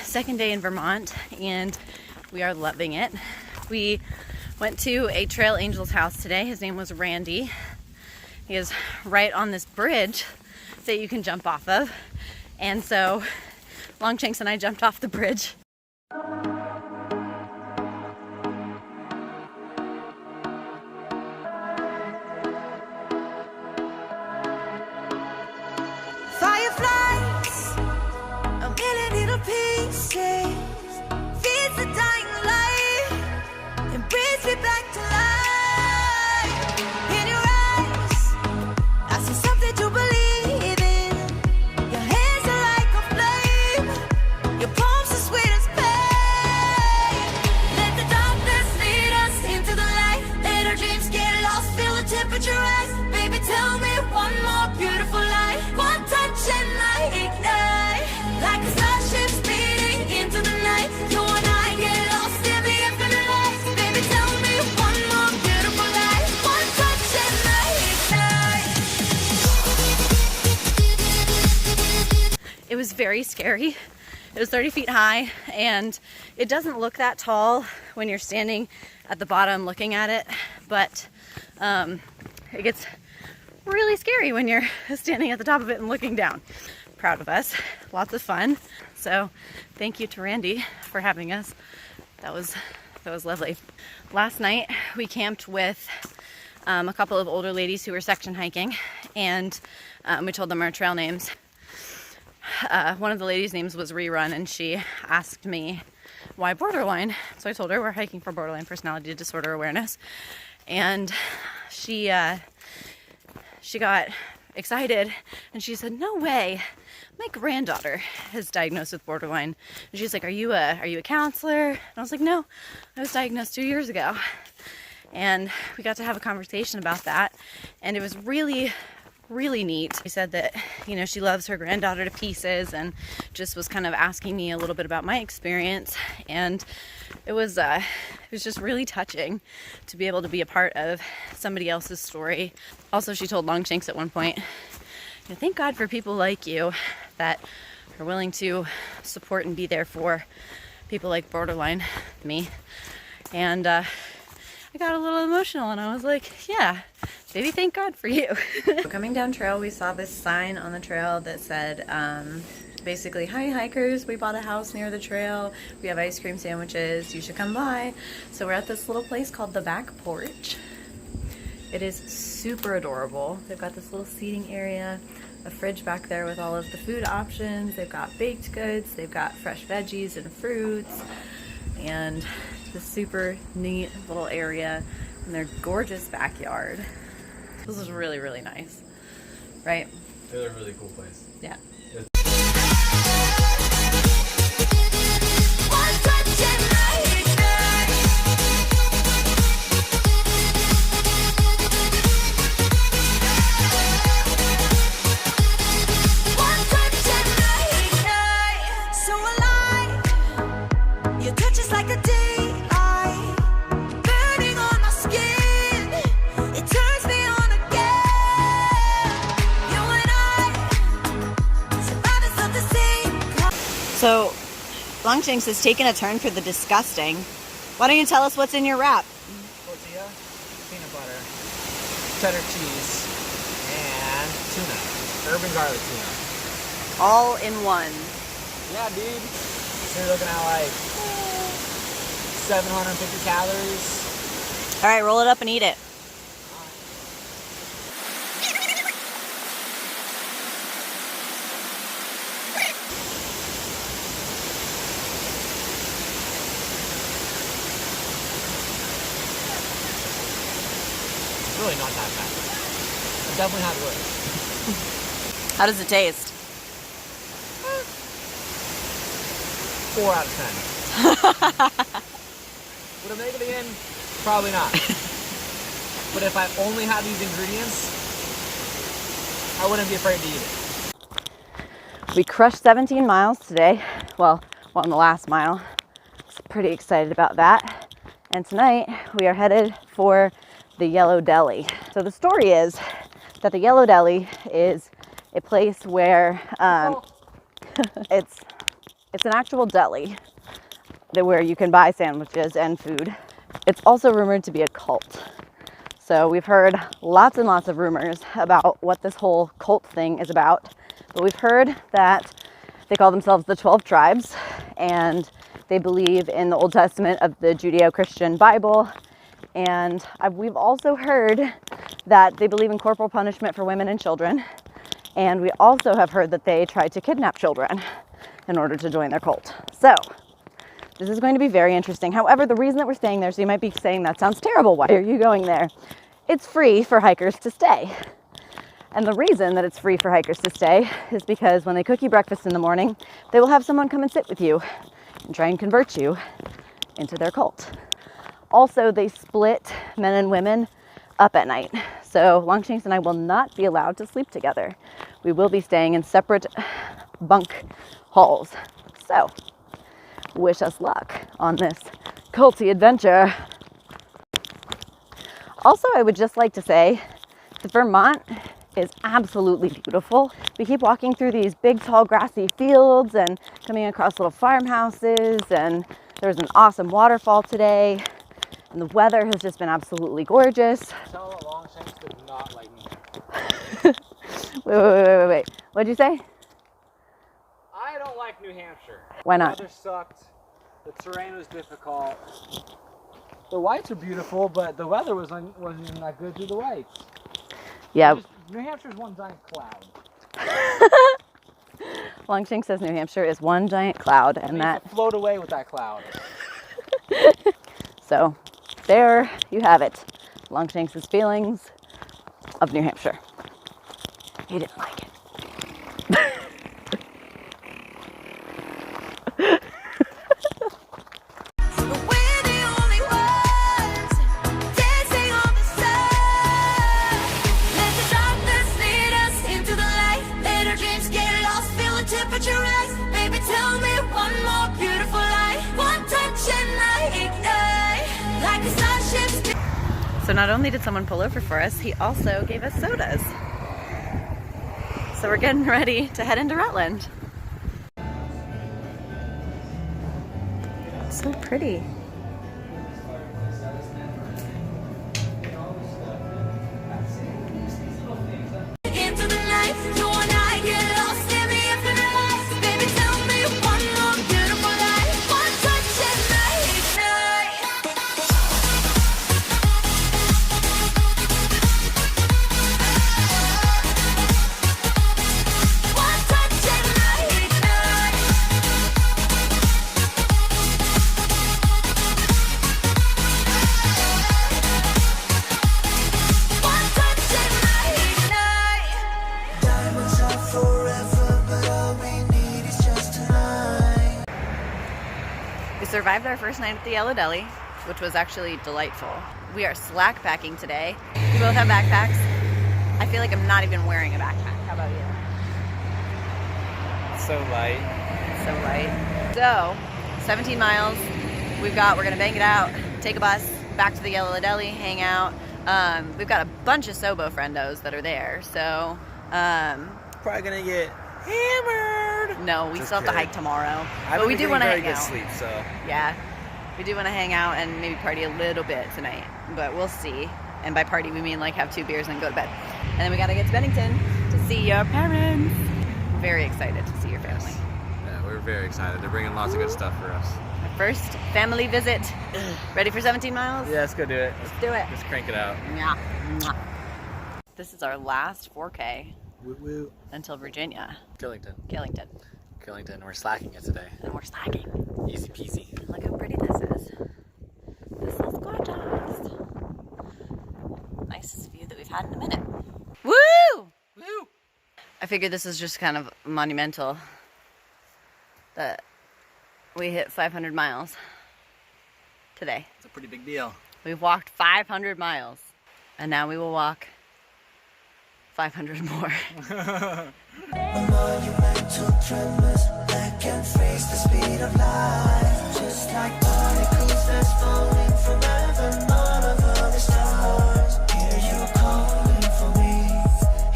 second day in Vermont, and we are loving it. We went to a trail angel's house today. His name was Randy. He is right on this bridge that you can jump off of. And so Longshanks and I jumped off the bridge. Fireflies, a million little pieces, feeds the dying light and brings me back to life. In your eyes, I see something to believe in. Your hands are like a flame, your palms are sweet as pain. Let the darkness lead us into the light. Let our dreams get lost, feel the temperature rise. Baby, tell me one more beautiful light. One touch and I ignite, like a starship speeding into the night. You and I get lost in the infinite light. Baby, tell me one more beautiful light. One touch and I ignite. It was very scary. It was 30 feet high, and it doesn't look that tall when you're standing at the bottom looking at it, but it gets really scary when you're standing at the top of it and looking down. Proud of us. Lots of fun. So thank you to Randy for having us. That was lovely. Last night we camped with a couple of older ladies who were section hiking, and we told them our trail names. One of the ladies' names was Rerun, and she asked me why borderline. So I told her we're hiking for borderline personality disorder awareness, and she got excited and she said, "No way, my granddaughter is diagnosed with borderline." And she's like, are you a counselor?" And I was like, "No, I was diagnosed 2 years ago." And we got to have a conversation about that, and it was really neat. She said that, you know, she loves her granddaughter to pieces, and just was kind of asking me a little bit about my experience, and it was just really touching to be able to be a part of somebody else's story. Also, she told Longshanks at one point, you know, "Thank God for people like you that are willing to support and be there for people like borderline me." And I got a little emotional, and I was like, yeah, baby, thank God for you. Coming down trail, we saw this sign on the trail that said, basically, "Hi hikers, we bought a house near the trail. We have ice cream sandwiches. You should come by." So we're at this little place called the Back Porch. It is super adorable. They've got this little seating area, a fridge back there with all of the food options. They've got baked goods. They've got fresh veggies and fruits, and this super neat little area in their gorgeous backyard. This is really nice, right? It's a really cool place. Yeah. So, Longshanks has taken a turn for the disgusting. Why don't you tell us what's in your wrap? Tortilla, peanut butter, cheddar cheese, and tuna. Herb and garlic tuna. All in one. Yeah, dude. So you're looking at like 750 calories. All right, roll it up and eat it. Really not that bad. It definitely had worse. How does it taste? 4 out of 10. Would I make it again? Probably not. But if I only had these ingredients, I wouldn't be afraid to eat it. We crushed 17 miles today. Well, on the last mile. Pretty excited about that. And tonight we are headed for the Yellow Deli. So the story is that the Yellow Deli is a place where it's It's an actual deli where you can buy sandwiches and food. It's also rumored to be a cult. So we've heard lots and lots of rumors about what this whole cult thing is about. But we've heard that they call themselves the 12 tribes, and they believe in the Old Testament of the Judeo-Christian Bible. And we've also heard that they believe in corporal punishment for women and children. And we also have heard that they tried to kidnap children in order to join their cult. So this is going to be very interesting. However, the reason that we're staying there, so you might be saying, that sounds terrible. Why are you going there? It's free for hikers to stay. And the reason that it's free for hikers to stay is because when they cook you breakfast in the morning, they will have someone come and sit with you and try and convert you into their cult. Also, they split men and women up at night. So Longshanks and I will not be allowed to sleep together. We will be staying in separate bunk halls. So wish us luck on this culty adventure. Also, I would just like to say that Vermont is absolutely beautiful. We keep walking through these big, tall, grassy fields and coming across little farmhouses, and there's an awesome waterfall today, and the weather has just been absolutely gorgeous. Tell Longshanks did not like me. Wait. What'd you say? I don't like New Hampshire. Why not? The weather sucked. The terrain was difficult. The whites are beautiful, but the weather wasn't even that good through the whites. Yeah. New Hampshire's one giant cloud. Longshanks says New Hampshire is one giant cloud, and that float away with that cloud. So there you have it. Longshanks' feelings of New Hampshire. He didn't like it. We're the only ones dancing on the sun. Let the darkness lead us into the light. Let our dreams get lost, feel the temperature rise. Baby, tell me one more beautiful light. One touch and I ignite like a starship. So not only did someone pull over for us, he also gave us sodas. So we're getting ready to head into Rutland. So pretty. Into the night, you and I get lost in the infinite light. Baby, tell me one more beautiful light. One touch and I ignite. One touch and I ignite. One touch and I ignite. Diamonds are forever, but all we need is just tonight. We survived our first night at the Yellow Deli, which was actually delightful. We are slack packing today. We both have backpacks. I feel like I'm not even wearing a backpack. How about you? It's so light. So light. So, 17 miles. We're gonna bang it out, take a bus back to the Yellow Deli, hang out. We've got a bunch of Sobo friendos that are there, so Probably gonna get hammered. no, we Just still have to kidding. hike tomorrow. I've But we been do getting want to very hang good out. sleep, so Yeah, we do want to hang out and maybe party a little bit tonight, but we'll see. And by party, we mean like have 2 beers and go to bed. And then we gotta get to Bennington to see your parents. Very excited to see your family. yeah, we're very excited. They're bringing lots of good stuff for us. Our first family visit. Ready for 17 miles? Yeah, let's go do it. Let's do it. Let's crank it out. Mwah. Mwah. This is our last 4K Woo woo. until Virginia, Killington. Killington, We're slacking it today. and we're slacking. Easy peasy. Look how pretty this is. This is gorgeous. Nicest view that we've had in a minute. Woo! Woo! I figured this is just kind of monumental that we hit 500 miles today. It's a pretty big deal. We've walked 500 miles, and now we will walk 500 more. Monumental tremors that can freeze the speed of light. Just like particles that's falling from heaven, all over the stars. Hear you calling for me.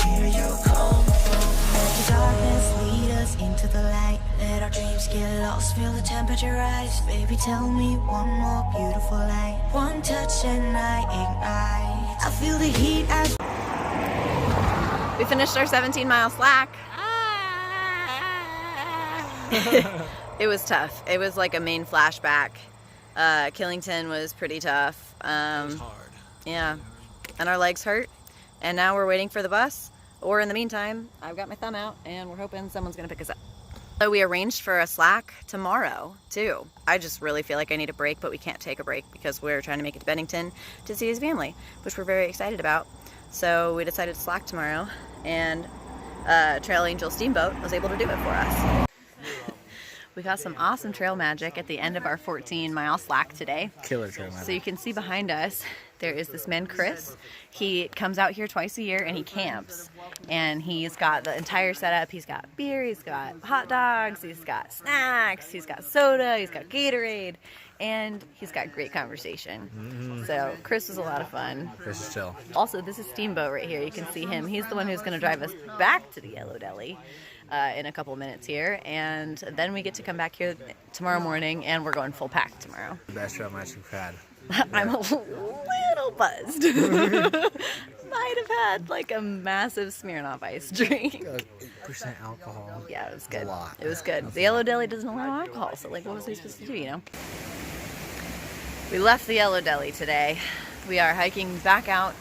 Hear you calling for me. Let the darkness lead us into the light. Let our dreams get lost, feel the temperature rise. Baby, tell me one more beautiful lie. One touch and I ignite. I feel the heat as We finished our 17-mile slack. It was tough. It was like a main flashback. Killington was pretty tough. It was hard. Yeah, and our legs hurt. And now we're waiting for the bus. Or in the meantime, I've got my thumb out and we're hoping someone's gonna pick us up. So we arranged for a slack tomorrow too. I just really feel like I need a break, but we can't take a break because we're trying to make it to Bennington to see his family, which we're very excited about. So we decided to slack tomorrow, and Trail Angel Steamboat was able to do it for us. We got some awesome trail magic at the end of our 14-mile slack today. Killer trail magic. So you can see behind us, there is this man, Chris. He comes out here twice a year and he camps. And he's got the entire setup. He's got beer, he's got hot dogs, he's got snacks, he's got soda, he's got Gatorade, and he's got great conversation. So Chris was a lot of fun. Chris is chill. Also, this is Steamboat right here. You can see him. He's the one who's going to drive us back to the Yellow Deli in a couple minutes here. And then we get to come back here tomorrow morning, and we're going full pack tomorrow. The best trail magic we've had. I'm a little buzzed. Might have had like a massive Smirnoff ice drink. 8% alcohol. Yeah, it was good. A lot. It was good. The Yellow Deli doesn't allow alcohol, so like what was I supposed to do, you know? We left the Yellow Deli today. We are hiking back out.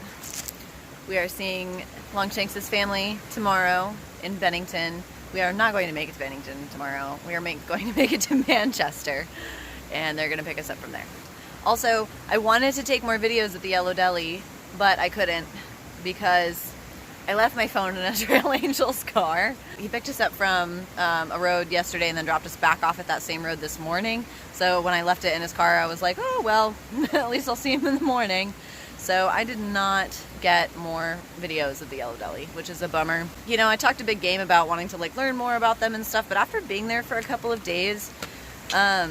We are seeing Longshanks' family tomorrow in Bennington. We are not going to make it to Bennington tomorrow. We are going to make it to Manchester, and they're going to pick us up from there. Also, I wanted to take more videos at the Yellow Deli, but I couldn't because I left my phone in a Trail Angel's car. He picked us up from a road yesterday and then dropped us back off at that same road this morning. So when I left it in his car, I was like, oh, well, at least I'll see him in the morning. So I did not get more videos of the Yellow Deli, which is a bummer. You know, I talked a big game about wanting to like learn more about them and stuff, but after being there for a couple of days, I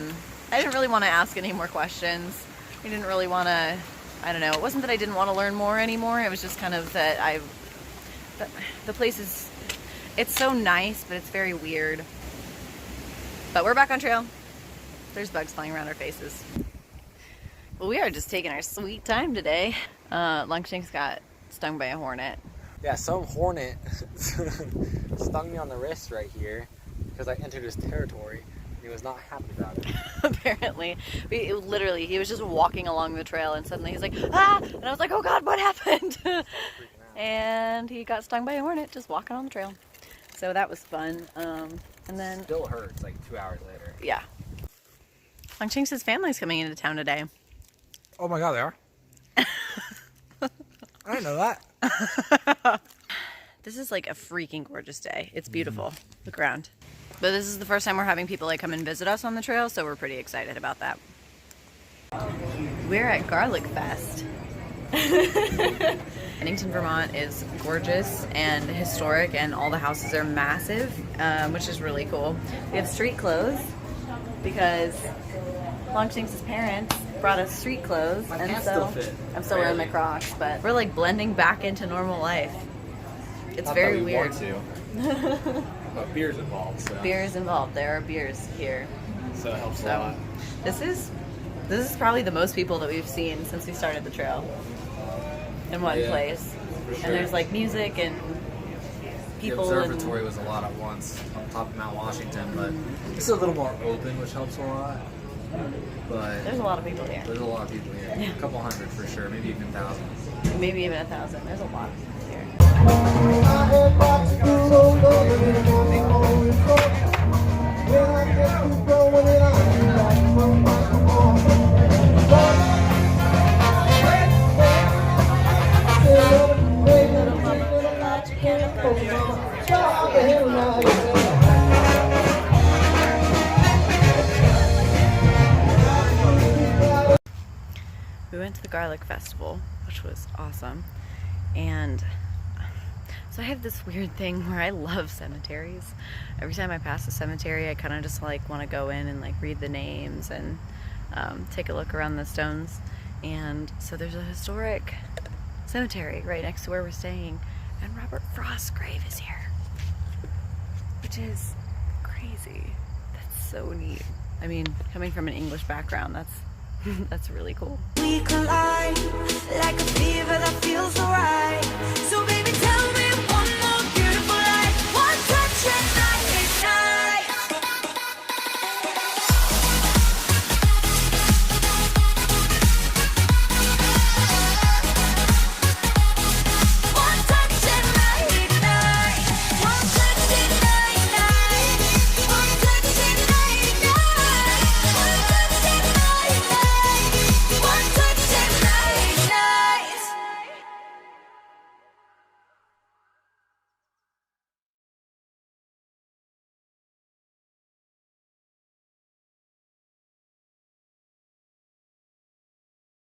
didn't really want to ask any more questions. I didn't really want to, I don't know, it wasn't that I didn't want to learn more anymore. It was just kind of that the place is, it's so nice, but it's very weird. But we're back on trail. There's bugs flying around our faces. Well, we are just taking our sweet time today. Longshanks got stung by a hornet. Yeah, some hornet stung me on the wrist right here because I entered his territory. He was not happy about it. Apparently. He was just walking along the trail and suddenly he's like, ah! And I was like, oh God, what happened? And he got stung by a hornet just walking on the trail. So that was fun. And then... Still hurts like 2 hours later. Yeah. Longshanks' family's coming into town today. Oh my God, they are? I didn't know that. This is like a freaking gorgeous day. It's beautiful. Look around. But this is the first time we're having people like come and visit us on the trail, so we're pretty excited about that. We're at Garlic Fest. Bennington, Vermont is gorgeous and historic, and all the houses are massive, which is really cool. We have street clothes because Longshanks' parents brought us street clothes, and so still fit. I'm still wearing my Crocs, but we're like blending back into normal life. It's very weird. But beer's involved, so. Beer is involved. There are beers here. So it helps a lot. This is probably the most people that we've seen since we started the trail in one place. For sure. And there's like music and people. The observatory was a lot at once on top of Mount Washington, but it's a little more open, which helps a lot. But There's a lot of people here. there's a lot of people here. Yeah. A couple hundred for sure, maybe even thousands. Maybe even 1,000. There's a lot of people here. We went to the Garlic Festival, which was awesome. And so I have this weird thing where I love cemeteries. Every time I pass a cemetery, I kind of just like want to go in and like read the names and take a look around the stones. And so there's a historic cemetery right next to where we're staying, and Robert Frost's grave is here, which is crazy. That's so neat. I mean, coming from an English background, that's really cool. We collide like a fever that feels alright. So